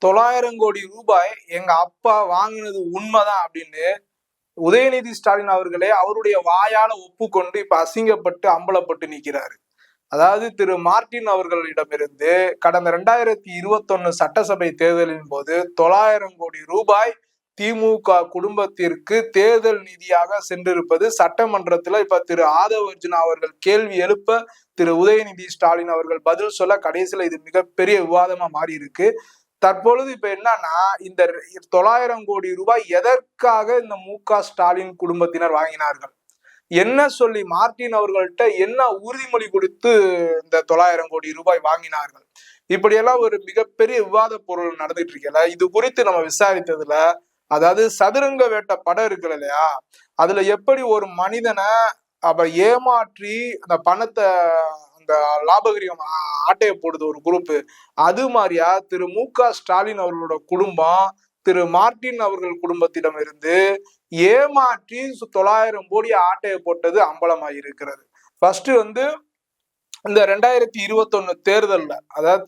900 கோடி ரூபாய் எங்க அப்பா வாங்கினது உண்மைதான் அப்படின்னு உதயநிதி ஸ்டாலின் அவர்களே அவருடைய வாயால ஒப்புக்கொண்டு இப்ப அசிங்கப்பட்டு அம்பலப்பட்டு நிற்கிறாரு. அதாவது திரு மார்டின் அவர்களிடமிருந்து கடந்த 2021 சட்டசபை தேர்தலின் போது 900 கோடி ரூபாய் திமுக குடும்பத்திற்கு தேர்தல் நிதியாக சென்றிருப்பது சட்டமன்றத்துல இப்ப திரு ஆதவ் அர்ஜுனா அவர்கள் கேள்வி எழுப்ப திரு உதயநிதி ஸ்டாலின் அவர்கள் பதில் சொல்ல கடைசியில இது மிகப்பெரிய விவாதமா மாறி இருக்கு. தற்பொழுது இப்ப என்னன்னா இந்த 900 கோடி ரூபாய் எதற்காக இந்த மு.க. ஸ்டாலின் குடும்பத்தினர் வாங்கினார்கள், என்ன சொல்லி மார்டின் அவர்கள்ட்ட என்ன உறுதிமொழி கொடுத்து இந்த 900 கோடி ரூபாய் வாங்கினார்கள், இப்படியெல்லாம் ஒரு மிகப்பெரிய விவாத பொருள் நடந்துட்டு இருக்கல. இது குறித்து நம்ம விசாரித்ததுல அதாவது சதுரங்க வேட்ட படம் இருக்குல்ல இல்லையா, அதுல எப்படி ஒரு மனிதனை அப்ப ஏமாற்றி அந்த பணத்தை அந்த லாபகரியம் ஆட்டைய போடுது ஒரு குரூப், அது மாதிரியா திரு மு.க. ஸ்டாலின் அவர்களோட குடும்பம் திரு மார்டின் அவர்கள் குடும்பத்திடம் இருந்து ஏமாற்றி 900 கோடி ஆட்டைய போட்டது அம்பலமாயிருக்கிறது. ஃபர்ஸ்ட் வந்து இந்த 2021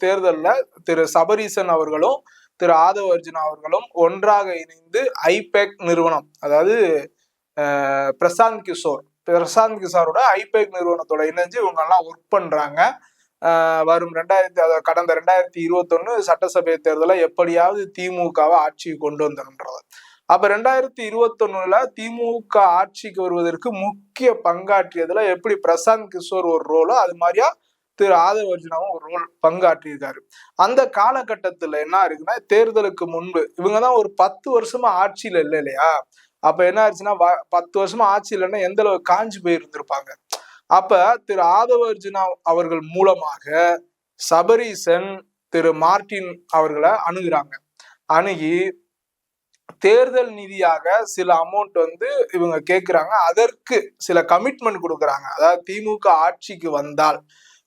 தேர்தல்ல திரு சபரீசன் அவர்களும் திரு ஆதவ் அர்ஜுனா அவர்களும் ஒன்றாக இணைந்து ஐபேக் நிறுவனம், அதாவது பிரசாந்த் கிஷோரோட ஐபேக் நிறுவனத்தோட இணைஞ்சு இவங்க எல்லாம் ஒர்க் பண்றாங்க. வரும் கடந்த 2021 சட்டசபை தேர்தலை எப்படியாவது திமுகவை ஆட்சிக்கு கொண்டு வந்தோம்ன்றது. அப்ப 2021 திமுக ஆட்சிக்கு வருவதற்கு முக்கிய பங்காற்றியதுல எப்படி பிரசாந்த் கிஷோர் ஒரு ரோலோ அது மாதிரியா திரு ஆதவ் அர்ஜுனாவும் ஒரு ரோல் பங்காற்றியிருக்காரு. அந்த காலகட்டத்துல என்ன இருக்குன்னா, தேர்தலுக்கு முன்பு இவங்கதான் ஒரு 10 வருஷமா ஆட்சியில இல்லை இல்லையா, அப்ப என்ன ஆச்சுன்னா 10 வருஷமா ஆட்சி இல்லைன்னா எந்த அளவு காஞ்சி போயிருந்திருப்பாங்க. அப்ப திரு ஆதவ் அர்ஜுனா அவர்கள் மூலமாக சபரீசன் திரு மார்டின் அவர்களை அணுகி தேர்தல் நிதியாக சில அமௌண்ட் வந்து இவங்க கேட்கிறாங்க, அதற்கு சில கமிட்மெண்ட் கொடுக்குறாங்க. அதாவது திமுக ஆட்சிக்கு வந்தால்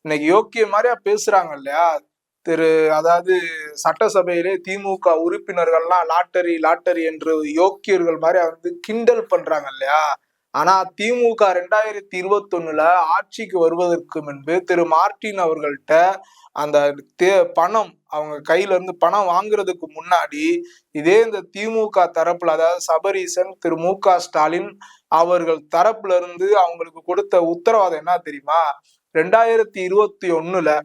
இன்னைக்கு யோக்கிய மாதிரியா பேசுறாங்க இல்லையா அதாவது சட்டசபையிலே திமுக உறுப்பினர்கள்லாம் லாட்டரி என்று யோக்கியர்கள் மாதிரி வந்து கிண்டல் பண்றாங்க இல்லையா. ஆனா திமுக 2021 ஆட்சிக்கு வருவதற்கு முன்பு திரு மார்டின் அவர்கள்ட்ட அந்த பணம் அவங்க கையில இருந்து பணம் வாங்குறதுக்கு முன்னாடி இதே இந்த திமுக தரப்புல அதாவது சபரீசன் திரு மு.க. ஸ்டாலின் அவர்கள் தரப்புல இருந்து அவங்களுக்கு கொடுத்த உத்தரவாதம் என்ன தெரியுமா, 2021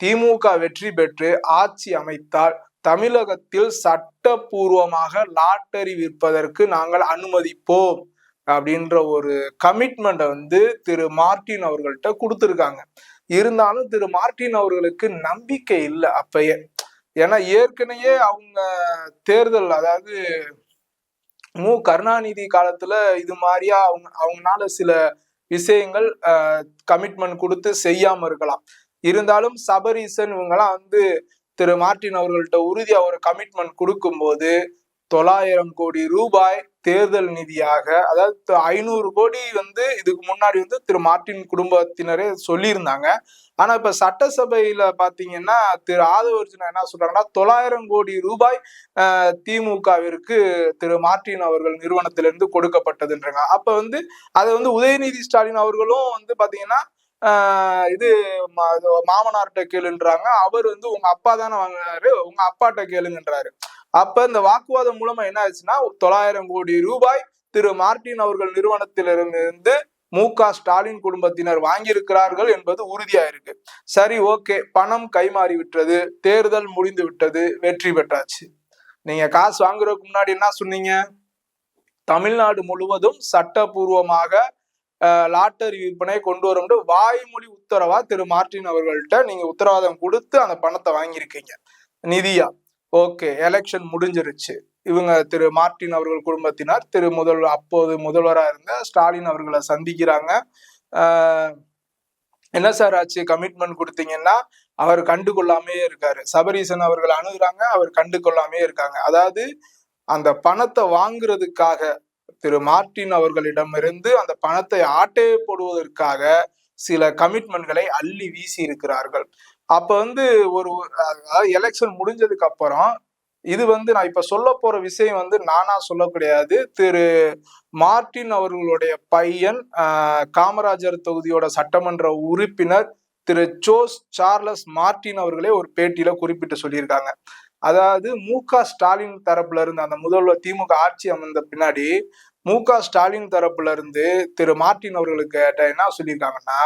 திமுக வெற்றி பெற்று ஆட்சி அமைத்தால் தமிழகத்தில் சட்டபூர்வமாக லாட்டரி விற்பதற்கு நாங்கள் அனுமதிப்போம் அப்படின்ற ஒரு கமிட்மெண்ட்டை வந்து திரு மார்டின் அவர்கள்ட்ட கொடுத்துருக்காங்க. இருந்தாலும் திரு மார்டின் அவர்களுக்கு நம்பிக்கை இல்லை அப்பயே. ஏன்னா ஏற்கனவே அவங்க தேர்தல் அதாவது கருணாநிதி காலத்துல இது மாதிரியா அவங்கனால சில விஷயங்கள் கமிட்மெண்ட் கொடுத்து செய்யாம இருக்கலாம். இருந்தாலும் சபரீசன் இவங்கெல்லாம் வந்து திரு மார்டின் அவர்கள்ட்ட உறுதியா ஒரு கமிட்மெண்ட் கொடுக்கும் போது 900 கோடி ரூபாய் தேர்தல் நிதியாக, அதாவது 500 கோடி வந்து இதுக்கு முன்னாடி வந்து திரு மார்டின் குடும்பத்தினரே சொல்லியிருந்தாங்க. ஆனா இப்ப சட்டசபையில பாத்தீங்கன்னா திரு ஆதவ் அர்ஜுனா என்ன சொல்றாங்கன்னா 900 கோடி ரூபாய் திமுகவிற்கு திரு மார்டின் அவர்கள் நிறுவனத்திலிருந்து கொடுக்கப்பட்டதுன்றாங்க. அப்ப வந்து அதை வந்து உதயநிதி ஸ்டாலின் அவர்களும் வந்து பாத்தீங்கன்னா இது மாமனார்கிட்ட கேளுன்றாங்க, அவர் வந்து உங்க அப்பா தானே வாங்கினாரு உங்க அப்பாட்ட கேளுங்கன்றாரு. அப்ப இந்த வாக்குவாதம் மூலமா என்ன ஆச்சுன்னா 900 கோடி ரூபாய் திரு மார்டின் அவர்கள் நிறுவனத்திலிருந்து மு.க. ஸ்டாலின் குடும்பத்தினர் வாங்கியிருக்கிறார்கள் என்பது உறுதியா இருக்கு. சரி, ஓகே, பணம் கைமாறி விட்டது, தேர்தல் முடிந்து விட்டது, வெற்றி பெற்றாச்சு. நீங்க காசு வாங்குறதுக்கு முன்னாடி என்ன சொன்னீங்க, தமிழ்நாடு முழுவதும் சட்டபூர்வமாக லாட்டரி விற்பனை கொண்டு வரும் வாய்மொழி உத்தரவா திரு மார்டின் அவர்கள்ட்ட நீங்க உத்தரவாதம் கொடுத்து அந்த பணத்தை வாங்கியிருக்கீங்க நிதியா. ஓகே, எலெக்ஷன் முடிஞ்சிருச்சு. இவங்க திரு மார்டின் அவர்கள் குடும்பத்தினர் அப்போது முதல்வராக இருந்த ஸ்டாலின் அவர்களை சந்திக்கிறாங்க. என்ன சார் ஆச்சு, கமிட்மெண்ட் கொடுத்தீங்கன்னா அவர் கண்டுகொள்ளாமே இருக்காரு. சபரீசன் அவர்கள் அணுகுறாங்க, அவர் கண்டுகொள்ளாமே இருக்காங்க. அதாவது அந்த பணத்தை வாங்குறதுக்காக திரு மார்டின் அவர்களிடமிருந்து அந்த பணத்தை ஆட்டைய போடுவதற்காக சில கமிட்மெண்ட்களை அள்ளி வீசி இருக்கிறார்கள். அப்ப வந்து ஒரு எலெக்ஷன் முடிஞ்சதுக்கு அப்புறம் இது வந்து நான் இப்ப சொல்ல போற விஷயம் வந்து நானா சொல்ல கிடையாது, திரு மார்டின் அவர்களுடைய பையன் காமராஜர் தொகுதியோட சட்டமன்ற உறுப்பினர் திரு ஜோஸ் சார்லஸ் மார்டின் அவர்களே ஒரு பேட்டியில குறிப்பிட்டு சொல்லியிருக்காங்க. அதாவது மு.க.ஸ்டாலின் தரப்புல இருந்து அந்த முதல்வர் திமுக ஆட்சி அமைந்த பின்னாடி மு.க.ஸ்டாலின் தரப்புல இருந்து திரு மார்ட்டின் அவர்களுக்கு என்ன சொல்லியிருக்காங்கன்னா,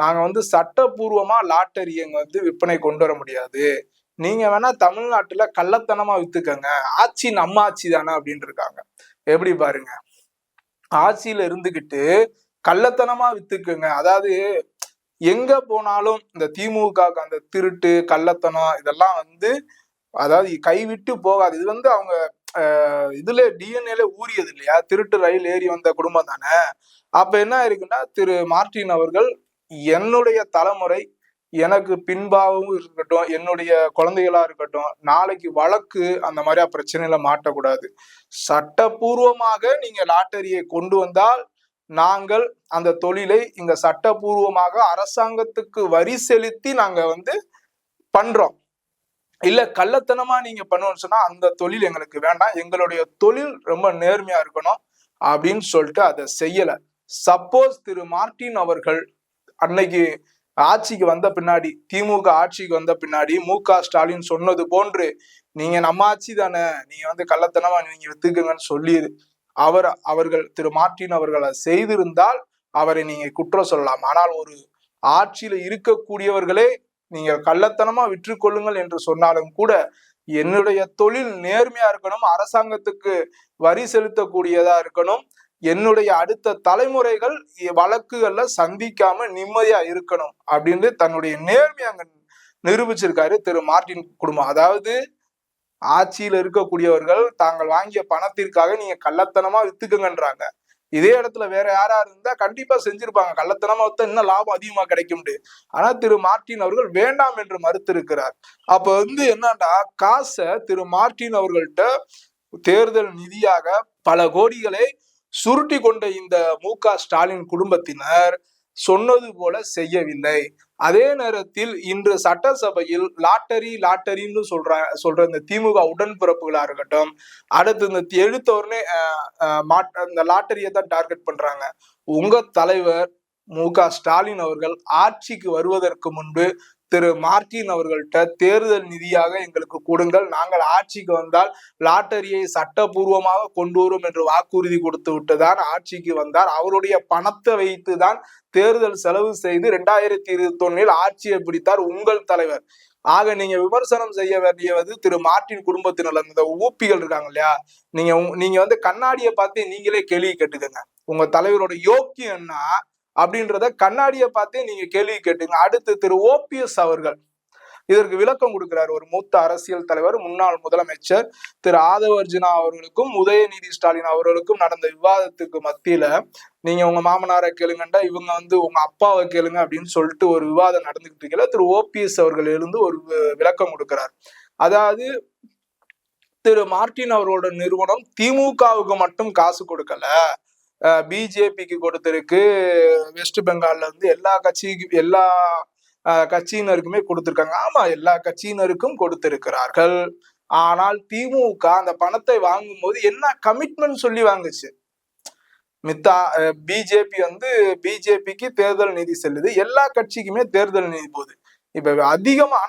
நாங்க வந்து சட்டபூர்வமா லாட்டரியை வந்து விற்பனை கொண்டு வர முடியாது, நீங்க வேணா தமிழ்நாட்டுல கள்ளத்தனமா வித்துக்கங்க, ஆட்சி நம்ம ஆட்சி தானே அப்படின்னு இருக்காங்க. எப்படி பாருங்க, ஆட்சியில இருந்துகிட்டு கள்ளத்தனமா வித்துக்குங்க. அதாவது எங்க போனாலும் இந்த திமுக அந்த திருட்டு கள்ளத்தனம் இதெல்லாம் வந்து அதாவது கைவிட்டு போகாது. இது வந்து அவங்க இதுல டிஎன்ஏல ஊறியது இல்லையா, திருட்டு ரயில் ஏறி வந்த குடும்பம் தானே. அப்ப என்ன இருக்குன்னா, திரு மார்ட்டின் அவர்கள் என்னுடைய தலைமுறை, எனக்கு பின்பாகவும் இருக்கட்டும், என்னுடைய குழந்தைகளா இருக்கட்டும், நாளைக்கு வழக்கு அந்த மாதிரியா பிரச்சனையில மாட்டக்கூடாது. சட்டபூர்வமாக நீங்க லாட்டரியை கொண்டு வந்தால் நாங்கள் அந்த தொழிலை இங்க சட்டபூர்வமாக அரசாங்கத்துக்கு வரி செலுத்தி நாங்க வந்து பண்றோம். இல்ல கள்ளத்தனமா நீங்க பண்ணுவோம்னு சொன்னா அந்த தொழில் எங்களுக்கு வேண்டாம், எங்களுடைய தொழில் ரொம்ப நேர்மையா இருக்கணும் அப்படின்னு சொல்லிட்டு அதை செய்யல. சப்போஸ் திரு மார்ட்டின் அவர்கள் அன்னைக்கு ஆட்சிக்கு வந்த பின்னாடி, திமுக ஆட்சிக்கு வந்த பின்னாடி மு.க.ஸ்டாலின் சொன்னது போன்று நீங்க நம்ம ஆட்சி தானே, நீங்க வந்து கள்ளத்தனமா நீங்க வித்துக்குங்கன்னு சொல்லி அவர்கள் திரு மார்ட்டின் அவர்களை செய்திருந்தால் அவரை நீங்க குற்றம் சொல்லலாம். ஆனால் ஒரு ஆட்சியில இருக்கக்கூடியவர்களே நீங்க கள்ளத்தனமா விற்றுக்கொள்ளுங்கள் என்று சொன்னாலும் கூட என்னுடைய தொழில் நேர்மையா இருக்கணும், அரசாங்கத்துக்கு வரி செலுத்தக்கூடியதா இருக்கணும், என்னுடைய அடுத்த தலைமுறைகள் வழக்குகள்ல சந்திக்காம நிம்மதியா இருக்கணும் அப்படின்னு தன்னுடைய நேர்மையை அங்க நிரூபிச்சிருக்காரு திரு மார்ட்டின் குடும்பம். அதாவது ஆட்சியில இருக்கக்கூடியவர்கள் தாங்கள் வாங்கிய பணத்திற்காக நீங்க கள்ளத்தனமா வித்துக்குங்கன்றாங்க. இதே இடத்துல வேற யாரா இருந்தா கண்டிப்பா செஞ்சிருப்பாங்க, கள்ளத்தனமா வித்தா இன்னும் லாபம் அதிகமா கிடைக்கும். ஆனா திரு மார்ட்டின் அவர்கள் வேண்டாம் என்று மறுத்து இருக்கிறார். அப்ப வந்து என்னன்னா, காசை திரு மார்ட்டின் அவர்கள்ட்ட தேர்தல் நிதியாக பல கோடிகளை சுருட்டி கொண்ட இந்த மு.க.ஸ்டாலின் குடும்பத்தினர் சொன்னது போல செய்யவில்லை. அதே நேரத்தில் இன்று சட்டசபையில் லாட்டரின்னு சொல்ற இந்த திமுக உடன்பிறப்புகளா இருக்கட்டும், அடுத்து இந்த எடுத்த உடனே இந்த லாட்டரியை தான் டார்கெட் பண்றாங்க. உங்க தலைவர் மு.க.ஸ்டாலின் அவர்கள் ஆட்சிக்கு வருவதற்கு முன்பு திரு மார்ட்டின் அவர்கள்ட்ட தேர்தல் நிதியாக எங்களுக்கு கொடுங்கள், நாங்கள் ஆட்சிக்கு வந்தால் லாட்டரியை சட்டபூர்வமாக கொண்டு வரும் என்று வாக்குறுதி கொடுத்து விட்டுதான் ஆட்சிக்கு வந்தார். அவருடைய பணத்தை வைத்துதான் தேர்தல் செலவு செய்து 2021 ஆட்சியை பிடித்தார் உங்கள் தலைவர். ஆக நீங்க விமர்சனம் செய்ய வேண்டியது திரு மார்ட்டின் குடும்பத்தினர், இந்த ஊப்பிகள் இருக்காங்க இல்லையா, நீங்க வந்து கண்ணாடியை பார்த்து நீங்களே கேள்வி கேட்டுக்கங்க, உங்க தலைவரோட யோக்கியம் என்ன அப்படின்றத கண்ணாடியை பார்த்தே நீங்க கேள்வி கேட்டுங்க. அடுத்து திரு ஓபிஎஸ் அவர்கள் இதற்கு விளக்கம் கொடுக்கிறார். ஒரு மூத்த அரசியல் தலைவர், முன்னாள் முதலமைச்சர் திரு ஆதவர்ஜுனா அவர்களுக்கும் உதயநிதி ஸ்டாலின் அவர்களுக்கும் நடந்த விவாதத்துக்கு மத்தியில நீங்க உங்க மாமனாரை கேளுங்கண்டா, இவங்க வந்து உங்க அப்பாவை கேளுங்க அப்படின்னு சொல்லிட்டு ஒரு விவாதம் நடந்துகிட்டு இருக்கல, திரு ஓபிஎஸ் அவர்கள் எழுந்து ஒரு விளக்கம் கொடுக்கிறார். அதாவது திரு மார்ட்டின் அவரோட நிறுவனம் திமுகவுக்கு மட்டும் காசு கொடுக்கல, பிஜேபிக்கு கொடுத்திருக்கு, வெஸ்ட் பெங்கால்ல வந்து எல்லா கட்சியினருக்குமே கொடுத்திருக்காங்க. ஆமா, எல்லா கட்சியினருக்கும் கொடுத்திருக்கிறார்கள். ஆனால் திமுக அந்த பணத்தை வாங்கும் போது என்ன கமிட்மெண்ட் சொல்லி வாங்குச்சு, பிஜேபிக்கு தேர்தல் நிதி செல்லுது, எல்லா கட்சிக்குமே தேர்தல் நிதி போகுது. இப்ப அதிகமா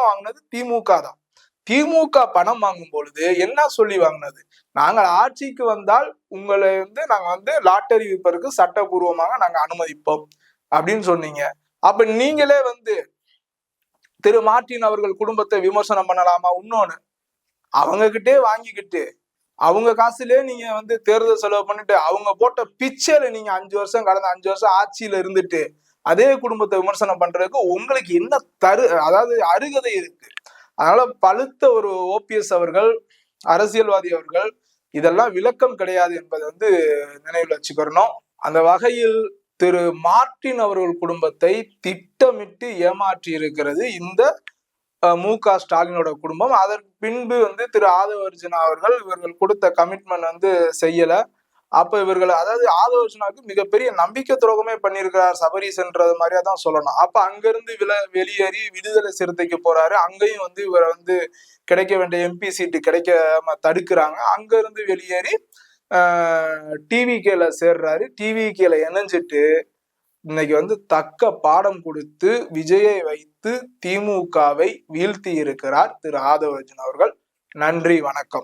வாங்கினது திமுக தான். திமுக பணம் வாங்கும் பொழுது என்ன சொல்லி வாங்கினது, நாங்கள் ஆட்சிக்கு வந்தால் உங்களை வந்து நாங்க வந்து லாட்டரி விற்பதற்கு சட்டபூர்வமாக நாங்க அனுமதிப்போம் அப்படின்னு சொன்னீங்க. அப்ப நீங்களே வந்து திரு மார்ட்டின் அவர்கள் குடும்பத்தை விமர்சனம் பண்ணலாமா? இன்னொன்னு, அவங்க கிட்டே வாங்கிக்கிட்டு அவங்க காசுலயே நீங்க வந்து தேர்தல் செலவு பண்ணிட்டு அவங்க போட்ட பிச்சையில நீங்க கடந்த 5 வருஷம் ஆட்சியில இருந்துட்டு அதே குடும்பத்தை விமர்சனம் பண்றதுக்கு உங்களுக்கு என்ன அதாவது அருகதை இருக்கு? அதனால பழுத்த ஒரு ஓபிஎஸ் அவர்கள், அரசியல்வாதி அவர்கள், இதெல்லாம் விளக்கம் கிடையாது என்பதை வந்து நினைவில் வச்சுக்கிறணும். அந்த வகையில் திரு மார்ட்டின் அவர்கள் குடும்பத்தை திட்டமிட்டு ஏமாற்றி இருக்கிறது இந்த மு.க.ஸ்டாலினோட குடும்பம். அதற்கு பின்பு வந்து திரு ஆதவர்ஜுனா அவர்கள் இவர்கள் கொடுத்த கமிட்மெண்ட் வந்து செய்யல. அப்ப இவர்கள் அதாவது ஆதவர்ஜுனாவுக்கு மிகப்பெரிய நம்பிக்கை துரோகமே பண்ணியிருக்கிறார் சபரீசன்றது மாதிரியா தான் சொல்லணும். அப்ப அங்கிருந்து வெளியேறி விடுதலை சிறுத்தைக்கு போறாரு. அங்கேயும் வந்து இவரை வந்து கிடைக்க வேண்டிய எம்பி சீட்டு கிடைக்காம தடுக்கிறாங்க. அங்க இருந்து வெளியேறி டிவிகேல சேர்றாரு. டிவிகேல இணைஞ்சிட்டு இன்னைக்கு வந்து தக்க பாடம் கொடுத்து விஜயை வைத்து திமுகவை வீழ்த்தி இருக்கிறார் திரு ஆதவ அர்ஜுனா அவர்கள். நன்றி, வணக்கம்.